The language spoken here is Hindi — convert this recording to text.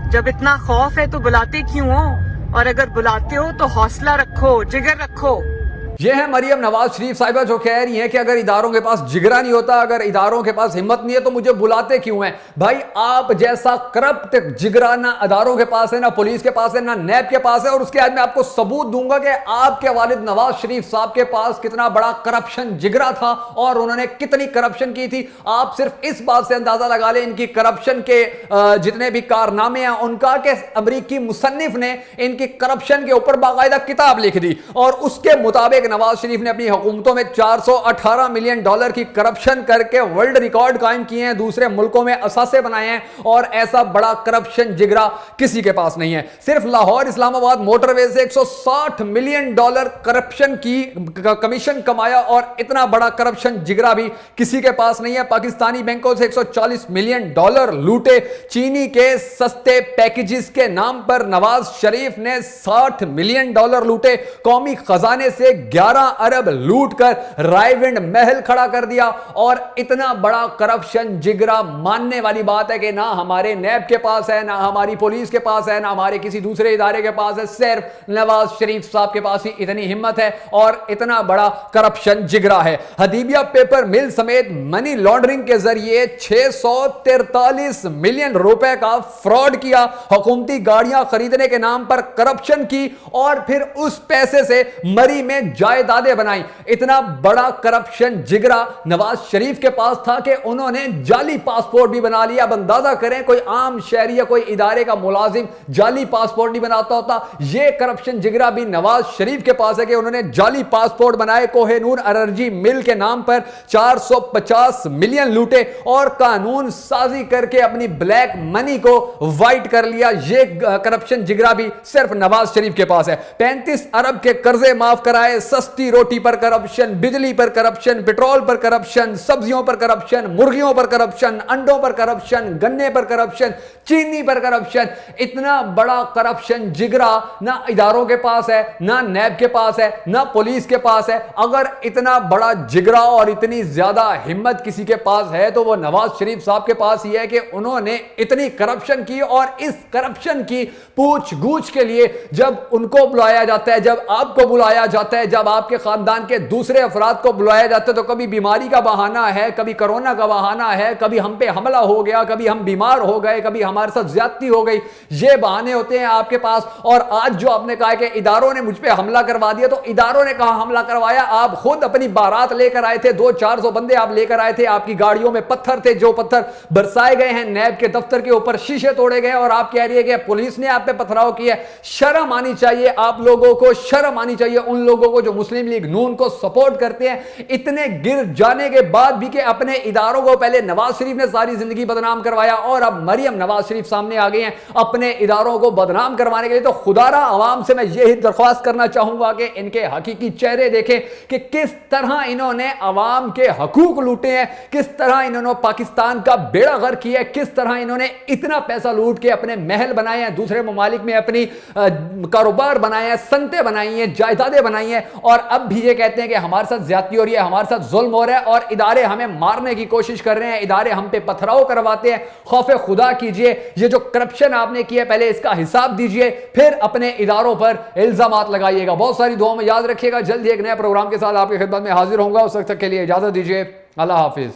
जब इतना खौफ है तो बुलाते क्यों हो? और अगर बुलाते हो तो हौसला रखो, जिगर रखो। ये है मरियम नवाज शरीफ साहिबा जो कह रही हैं कि अगर इदारों के पास जिगरा नहीं होता, अगर इदारों के पास हिम्मत नहीं है तो मुझे बुलाते क्यों हैं? भाई आप जैसा करप्ट जिगरा ना इदारों के पास है, ना पुलिस के पास है, ना नैब के पास है। और उसके बाद मैं आपको सबूत दूंगा कि आपके वालिद नवाज शरीफ साहब के पास कितना बड़ा करप्शन जिगरा था और उन्होंने कितनी करप्शन की थी। आप सिर्फ इस बात से अंदाजा लगा लें इनकी करप्शन के जितने भी कारनामे हैं उनका, कि अमरीकी मुसन्निफ ने इनकी करप्शन के ऊपर बाकायदा किताब लिख दी और उसके मुताबिक नवाज शरीफ ने अपनी हुकूमतों में $418 मिलियन की करप्शन करके वर्ल्ड रिकॉर्ड कायम किए हैं, दूसरे मुल्कों में असासे बनाए हैं। और ऐसा बड़ा करप्शन जिगरा किसी के पास नहीं है। सिर्फ लाहौर इस्लामाबाद मोटरवे से $160 मिलियन करप्शन की कमीशन कमाया और इतना बड़ा करप्शन जिगरा भी किसी के पास नहीं है। पाकिस्तानी बैंकों से $140 मिलियन लूटे। चीनी के सस्ते पैकेजेस के नाम पर नवाज शरीफ ने $60 मिलियन लूटे। कौमी खजाने से 11 अरब लूट कर रायविंड महल खड़ा कर दिया। और इतना बड़ा करप्शन जिगरा मानने वाली बात है कि ना हमारे नैब के पास है, ना हमारी पुलिस के पास है, ना हमारे किसी दूसरे इदारे के पास है। सिर्फ नवाज शरीफ साहब के पास ही इतनी हिम्मत है और इतना बड़ा करप्शन जिगरा है। हदीबिया पेपर मिल समेत मनी लॉन्ड्रिंग के जरिए 643 मिलियन रुपए का फ्रॉड किया। हुकूमती गाड़ियां खरीदने के नाम पर करप्शन की और फिर उस पैसे से मरी में जायदादें बनाई। इतना बड़ा करप्शन जिगरा नवाज शरीफ के पास था कि उन्होंने जाली पासपोर्ट भी बना लिया। अब अंदाजा करें कोई आम शहरी या कोई इदारे का मुलाजिम जाली पासपोर्ट नहीं बनाता होता। यह करप्शन जिगरा भी नवाज शरीफ के पास है कि उन्होंने जाली पासपोर्ट बनाए। कोहिनूर एनर्जी मिल के नाम पर 450 मिलियन लूटे और कानून साजी करके अपनी ब्लैक मनी को व्हाइट कर लिया। यह करप्शन जिगरा भी सिर्फ नवाज शरीफ के पास है। 35 अरब के कर्जे माफ कराए। सस्ती रोटी पर करप्शन, बिजली पर करप्शन, पेट्रोल पर करप्शन, सब्जियों पर करप्शन, मुर्गियों पर करप्शन, अंडों पर करप्शन, गन्ने पर करप्शन, चीनी पर करप्शन। इतना बड़ा करप्शन जिगरा ना इदारों के पास है, ना नैब के पास है, ना पुलिस के पास है। अगर इतना बड़ा जिगरा और इतनी ज्यादा हिम्मत किसी के पास है तो वो नवाज शरीफ साहब के पास ही है कि उन्होंने इतनी करप्शन की। और इस करप्शन की पूछ गूछ के लिए जब उनको बुलाया जाता है, जब आपको बुलाया जाता है, जब आपके खानदान के दूसरे अफराद को बुलाया जाता है तो कभी बीमारी का बहाना है, कभी कोरोना का बहाना है, कभी हम पे हमला हो गया, कभी हम बीमार हो गए, कभी हमारे साथ ज्यादती हो गई। ये बहाने होते हैं आपके पास। और आज जो आपने कहा कि इदारों ने मुझ पे हमला करवा दिया, तो इदारों ने कहा हमला करवाया? आप खुद अपनी बारात लेकर आए थे, 200-400 बंदे आप लेकर आए थे, आपकी गाड़ियों में पत्थर थे, जो पत्थर बरसाए गए हैं, नैब के दफ्तर के ऊपर शीशे तोड़े गए और आप कह रही है कि पुलिस ने आप पे पथराव किया। शर्म आनी चाहिए आप लोगों को, शर्म आनी चाहिए उन लोगों को जो मुस्लिम लीग नून को सपोर्ट करते हैं। इतने गिर जाने के बाद भी कि अपने इदारों को पहले नवाज शरीफ ने सारी जिंदगी बदनाम करवाया और अब मरियम नवाज शरीफ सामने आ गए हैं अपने इदारों को बदनाम करवाने के लिए। तो खुदारा आवाम से मैं यही दरख्वास्त करना चाहूंगा कि इनके हकीकी चेहरे देखें कि किस तरह इन्होंने आवाम के हकूक लूटे हैं, किस तरह इन्होंने पाकिस्तान का बेड़ा गर्क किया है, किस तरह इन्होंने इतना पैसा लूट के अपने महल बनाए हैं, दूसरे ममालिक में अपनी कारोबार बनाए हैं, संतें बनाई हैं, जायदादें बनाई हैं। और अब भी ये कहते हैं कि हमारे साथ ज्यादती हो रही है, हमारे साथ जुल्म हो रहा है और इदारे हमें मारने की कोशिश कर रहे हैं, इदारे हम पे पथराव करवाते हैं। खौफे खुदा कीजिए, ये जो करप्शन आपने किया पहले इसका हिसाब दीजिए, फिर अपने इदारों पर इल्जामात लगाइएगा। बहुत सारी दुआओं में याद रखिएगा। जल्दी एक नए प्रोग्राम के साथ आपकी खिदमत में हाजिर होऊंगा। उस वक्त तक के लिए इजाजत दीजिए। अल्लाह हाफिज।